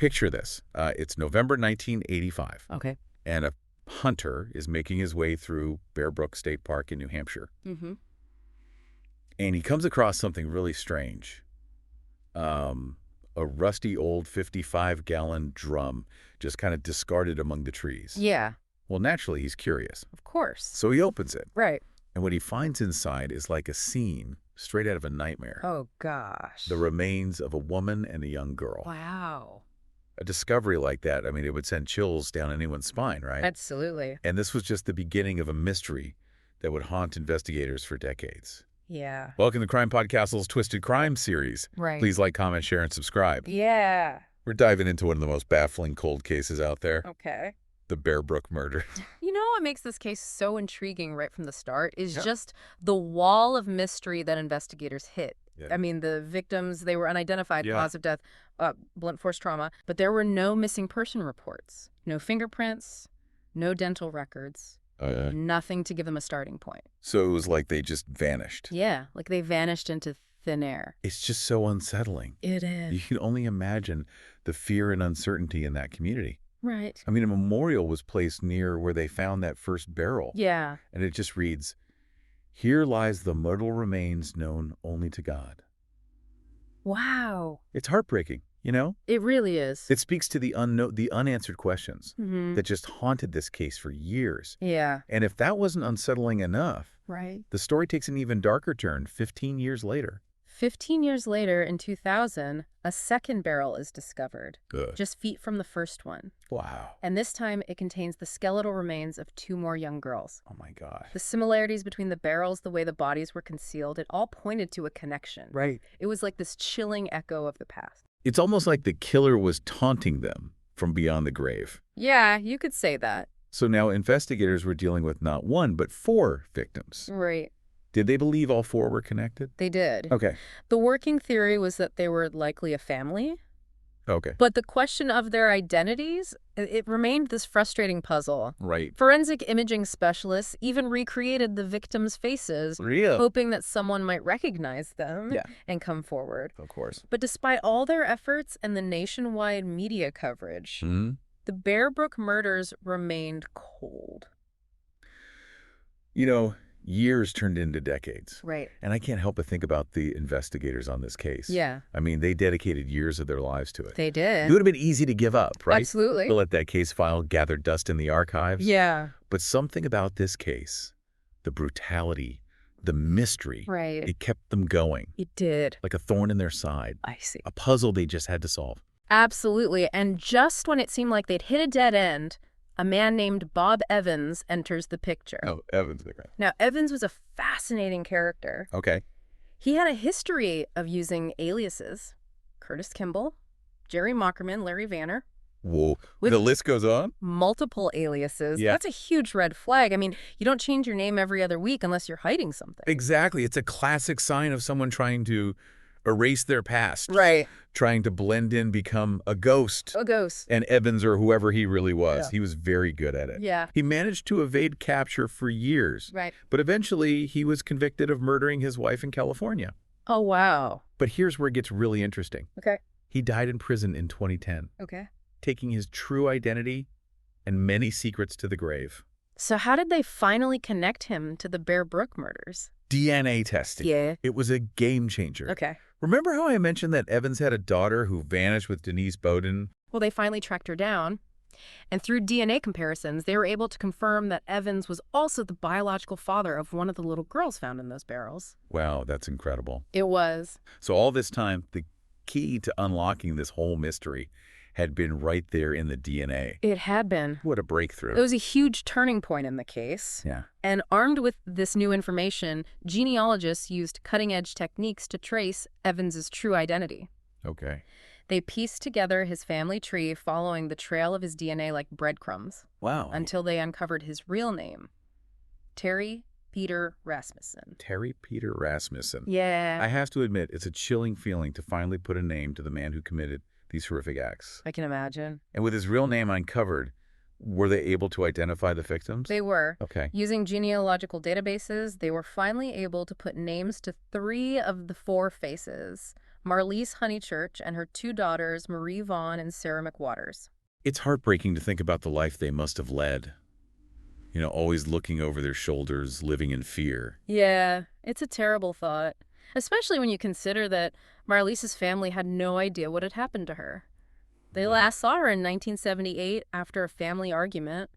picture this. It's November 1985. Okay. And a hunter is making his way through Bear Brook State Park in New Hampshire. Mm-hmm. And he comes across something really strange. A rusty old 55-gallon drum just kind of discarded among the trees. Yeah. Well, naturally, he's curious. Of course. So he opens it. Right. And what he finds inside is like a scene straight out of a nightmare. Oh, gosh. The remains of a woman and a young girl. Wow. A discovery like that, I mean, it would send chills down anyone's spine, right? Absolutely. And this was just the beginning of a mystery that would haunt investigators for decades. Yeah. Welcome to CrimePod Castle's Twisted Crime series. Right. Please like, comment, share, and subscribe. Yeah. We're diving into one of the most baffling cold cases out there. Okay. The Bear Brook murder. You know what makes this case so intriguing right from the start is just the wall of mystery that investigators hit. Yeah. I mean, the victims, they were unidentified, cause of death, blunt force trauma, but there were no missing person reports, no fingerprints, no dental records, nothing to give them a starting point. So it was like they just vanished. Yeah, like they vanished into thin air. It's just so unsettling. It is. You can only imagine the fear and uncertainty in that community. Right. I mean, a memorial was placed near where they found that first barrel. Yeah. And it just reads, "Here lies the mortal remains known only to God." Wow. It's heartbreaking, you know? It really is. It speaks to the unanswered questions that just haunted this case for years. Yeah. And if that wasn't unsettling enough, Right. the story takes an even darker turn 15 years later. 15 years later, in 2000, a second barrel is discovered, just feet from the first one. Wow. And this time, it contains the skeletal remains of 2 more young girls. Oh, my God. The similarities between the barrels, the way the bodies were concealed, it all pointed to a connection. Right. It was like this chilling echo of the past. It's almost like the killer was taunting them from beyond the grave. Yeah, you could say that. So now investigators were dealing with not 1, but 4 victims. Right. Did they believe all 4 were connected? They did. Okay. The working theory was that they were likely a family. Okay. But the question of their identities, it remained this frustrating puzzle. Right. Forensic imaging specialists even recreated the victims' faces, hoping that someone might recognize them and come forward. Of course. But despite all their efforts and the nationwide media coverage, the Bear Brook murders remained cold. You know, years turned into decades. Right. And I can't help but think about the investigators on this case. Yeah. I mean, they dedicated years of their lives to it. They did. It would have been easy to give up, right? Absolutely. To let that case file gather dust in the archives. Yeah. But something about this case, the brutality, the mystery, Right. it kept them going. It did. Like a thorn in their side. I see. A puzzle they just had to solve. Absolutely. And just when it seemed like they'd hit a dead end, a man named Bob Evans enters the picture. Oh, Evans. Now, Evans was a fascinating character. Okay. He had a history of using aliases. Curtis Kimball, Jerry Mockerman, Larry Vanner. Whoa. With the list goes on? Multiple aliases. Yeah. That's a huge red flag. I mean, you don't change your name every other week unless you're hiding something. Exactly. It's a classic sign of someone trying to erase their past. Right. Trying to blend in, become a ghost. A ghost. And Evans, or whoever he really was, Yeah. he was very good at it. Yeah. He managed to evade capture for years. Right. But eventually, he was convicted of murdering his wife in California. Oh, wow. But here's where it gets really interesting. Okay. He died in prison in 2010, Okay. taking his true identity and many secrets to the grave. So how did they finally connect him to the Bear Brook murders? DNA testing. Yeah. It was a game changer. Okay. Remember how I mentioned that Evans had a daughter who vanished with Denise Bowden? Well, they finally tracked her down. And through DNA comparisons, they were able to confirm that Evans was also the biological father of one of the little girls found in those barrels. Wow, that's incredible. It was. So all this time, the key to unlocking this whole mystery had been right there in the DNA. It had been. What a breakthrough. It was a huge turning point in the case. Yeah. And armed with this new information, genealogists used cutting-edge techniques to trace Evans's true identity. Okay. They pieced together his family tree following the trail of his DNA like breadcrumbs. Wow. Until they uncovered his real name, Terry Peter Rasmussen. Terry Peter Rasmussen. Yeah. I have to admit, it's a chilling feeling to finally put a name to the man who committed these horrific acts. I can imagine. And with his real name uncovered, were they able to identify the victims? They were. Okay. Using genealogical databases, they were finally able to put names to 3 of the 4 faces, Marlise Honeychurch and her 2 daughters, Marie Vaughn and Sarah McWaters. It's heartbreaking to think about the life they must have led. Always looking over their shoulders, living in fear. Yeah, it's a terrible thought, especially when you consider that Marlise's family had no idea what had happened to her. They last saw her in 1978 after a family argument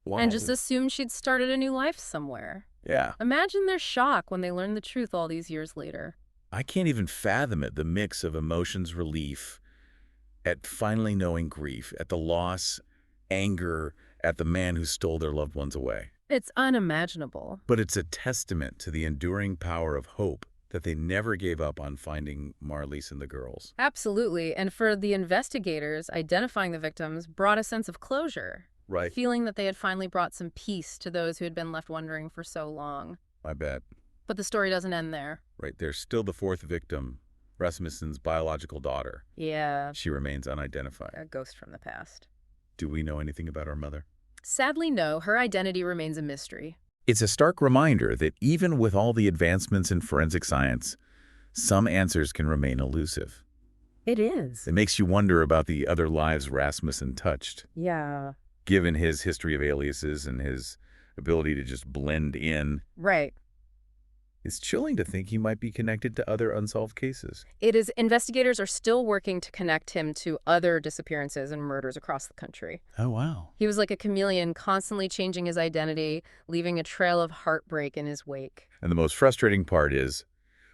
and just assumed she'd started a new life somewhere. Yeah. Imagine their shock when they learned the truth all these years later. I can't even fathom it, the mix of emotions, relief, at finally knowing grief, at the loss, anger, at the man who stole their loved ones away. It's unimaginable. But it's a testament to the enduring power of hope that they never gave up on finding Marlise and the girls. Absolutely. And for the investigators, identifying the victims brought a sense of closure. Right. Feeling that they had finally brought some peace to those who had been left wondering for so long. I bet. But the story doesn't end there. Right. There's still the 4th victim, Rasmussen's biological daughter. Yeah. She remains unidentified. A ghost from the past. Do we know anything about our mother? Sadly, no. Her identity remains a mystery. It's a stark reminder that even with all the advancements in forensic science, some answers can remain elusive. It is. It makes you wonder about the other lives Rasmussen touched. Yeah. Given his history of aliases and his ability to just blend in. Right. It's chilling to think he might be connected to other unsolved cases. It is. Investigators are still working to connect him to other disappearances and murders across the country. Oh, wow. He was like a chameleon, constantly changing his identity, leaving a trail of heartbreak in his wake. And the most frustrating part is,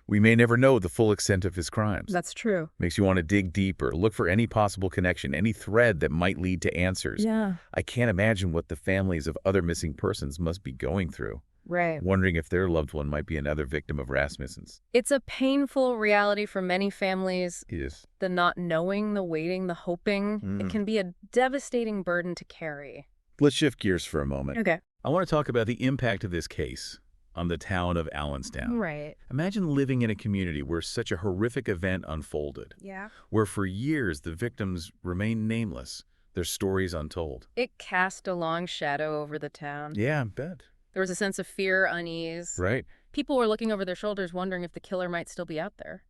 we may never know the full extent of his crimes. That's true. Makes you want to dig deeper, look for any possible connection, any thread that might lead to answers. Yeah. I can't imagine what the families of other missing persons must be going through. Right. Wondering if their loved one might be another victim of Rasmussen's. It's a painful reality for many families. Yes. The not knowing, the waiting, the hoping. It can be a devastating burden to carry. Let's shift gears for a moment. Okay. I want to talk about the impact of this case on the town of Allenstown. Right. Imagine living in a community where such a horrific event unfolded. Yeah. Where for years the victims remained nameless, their stories untold. It cast a long shadow over the town. Yeah, I bet. There was a sense of fear, unease. Right. People were looking over their shoulders, wondering if the killer might still be out there.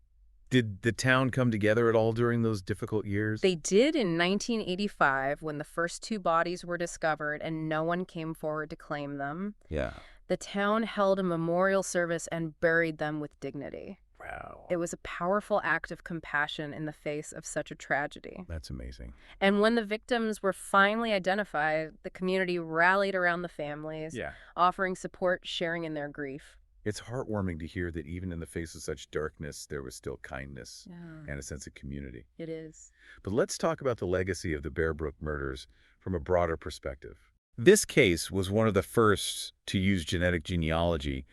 Did the town come together at all during those difficult years? They did in 1985 when the first 2 bodies were discovered and no one came forward to claim them. Yeah. The town held a memorial service and buried them with dignity. Wow. It was a powerful act of compassion in the face of such a tragedy. That's amazing. And when the victims were finally identified, the community rallied around the families, offering support, sharing in their grief. It's heartwarming to hear that even in the face of such darkness, there was still kindness and a sense of community. It is. But let's talk about the legacy of the Bear Brook murders from a broader perspective. This case was one of the first to use genetic genealogy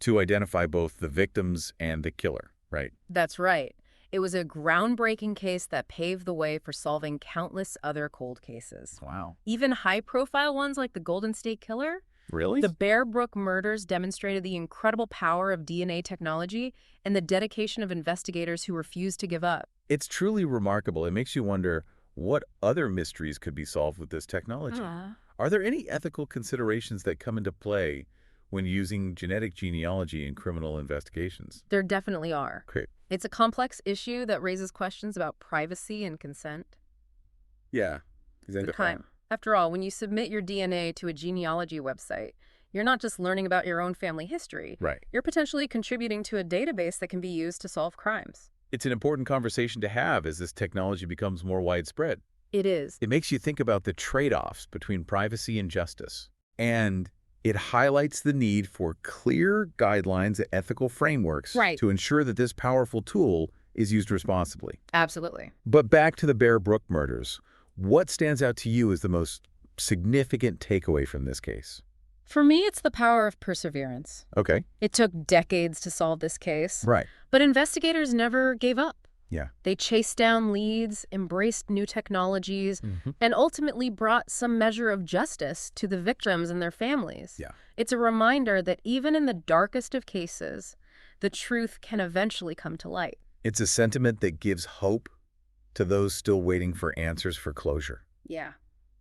to identify both the victims and the killer, right? That's right. It was a groundbreaking case that paved the way for solving countless other cold cases. Wow. Even high-profile ones like the Golden State Killer. Really? The Bear Brook murders demonstrated the incredible power of DNA technology and the dedication of investigators who refused to give up. It's truly remarkable. It makes you wonder what other mysteries could be solved with this technology. Are there any ethical considerations that come into play when using genetic genealogy in criminal investigations? There definitely are. Great. It's a complex issue that raises questions about privacy and consent. Yeah. After all, when you submit your DNA to a genealogy website, you're not just learning about your own family history. Right. You're potentially contributing to a database that can be used to solve crimes. It's an important conversation to have as this technology becomes more widespread. It is. It makes you think about the trade-offs between privacy and justice. And it highlights the need for clear guidelines and ethical frameworks to ensure that this powerful tool is used responsibly. Absolutely. But back to the Bear Brook murders. What stands out to you as the most significant takeaway from this case? For me, it's the power of perseverance. Okay. It took decades to solve this case. Right. But investigators never gave up. Yeah. They chased down leads, embraced new technologies, and ultimately brought some measure of justice to the victims and their families. Yeah. It's a reminder that even in the darkest of cases, the truth can eventually come to light. It's a sentiment that gives hope to those still waiting for answers for closure. Yeah.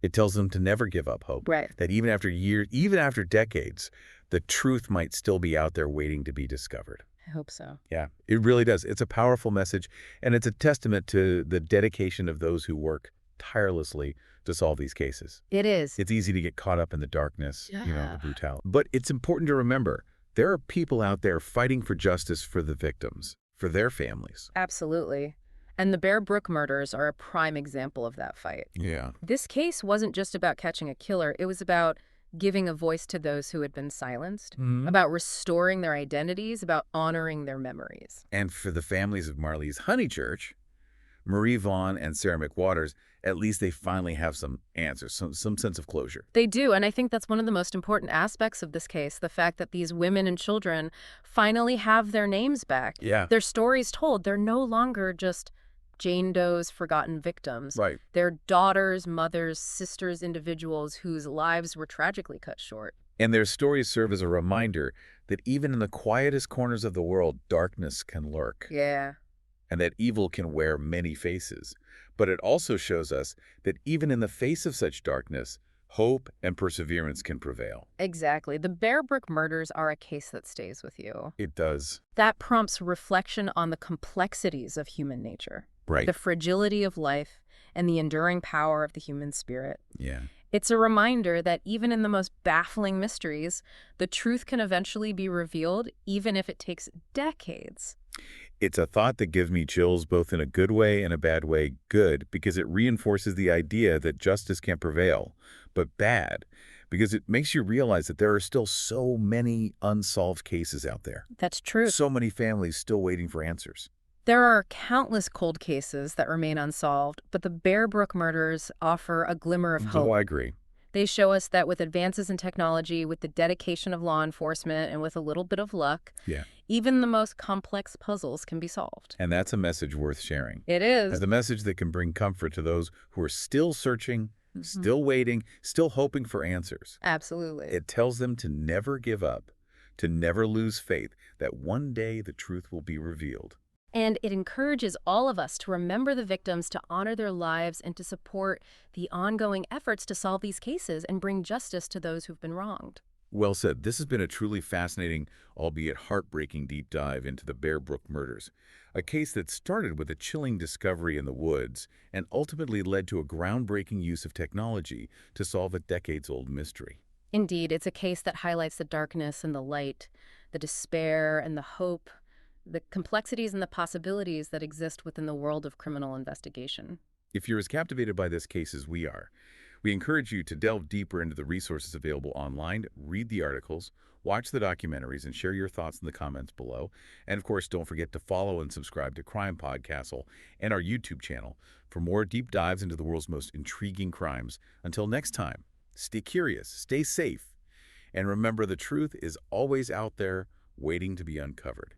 It tells them to never give up hope. Right. That even after years, even after decades, the truth might still be out there waiting to be discovered. I hope so. Yeah, it really does. It's a powerful message, and it's a testament to the dedication of those who work tirelessly to solve these cases. It is. It's easy to get caught up in the darkness, Yeah. the brutality. But it's important to remember, there are people out there fighting for justice for the victims, for their families. Absolutely. And the Bear Brook murders are a prime example of that fight. Yeah. This case wasn't just about catching a killer. It was about giving a voice to those who had been silenced, about restoring their identities, about honoring their memories. And for the families of Marley's Honeychurch, Marie Vaughn and Sarah McWaters, at least they finally have some answers, some sense of closure. They do, and I think that's one of the most important aspects of this case, the fact that these women and children finally have their names back. Yeah. Their stories told. They're no longer just Jane Doe's forgotten victims. Right. They're daughters, mothers, sisters, individuals whose lives were tragically cut short. And their stories serve as a reminder that even in the quietest corners of the world, darkness can lurk. Yeah. And that evil can wear many faces. But it also shows us that even in the face of such darkness, hope and perseverance can prevail. Exactly. The Bear Brook murders are a case that stays with you. It does. That prompts reflection on the complexities of human nature. Right. The fragility of life and the enduring power of the human spirit. Yeah. It's a reminder that even in the most baffling mysteries, the truth can eventually be revealed, even if it takes decades. It's a thought that gives me chills both in a good way and a bad way. Good, because it reinforces the idea that justice can't prevail, but bad, because it makes you realize that there are still so many unsolved cases out there. That's true. So many families still waiting for answers. There are countless cold cases that remain unsolved, but the Bear Brook murders offer a glimmer of hope. Oh, I agree. They show us that with advances in technology, with the dedication of law enforcement, and with a little bit of luck, even the most complex puzzles can be solved. And that's a message worth sharing. It is. As a message that can bring comfort to those who are still searching, still waiting, still hoping for answers. Absolutely. It tells them to never give up, to never lose faith that one day the truth will be revealed. And it encourages all of us to remember the victims, to honor their lives, and to support the ongoing efforts to solve these cases and bring justice to those who've been wronged. Well said. This has been a truly fascinating, albeit heartbreaking deep dive into the Bear Brook murders, a case that started with a chilling discovery in the woods and ultimately led to a groundbreaking use of technology to solve a decades-old mystery. Indeed, it's a case that highlights the darkness and the light, the despair and the hope, the complexities and the possibilities that exist within the world of criminal investigation. If you're as captivated by this case as we are, we encourage you to delve deeper into the resources available online, read the articles, watch the documentaries, and share your thoughts in the comments below. And of course, don't forget to follow and subscribe to CrimePod Castle and our YouTube channel for more deep dives into the world's most intriguing crimes. Until next time, stay curious, stay safe, and remember the truth is always out there waiting to be uncovered.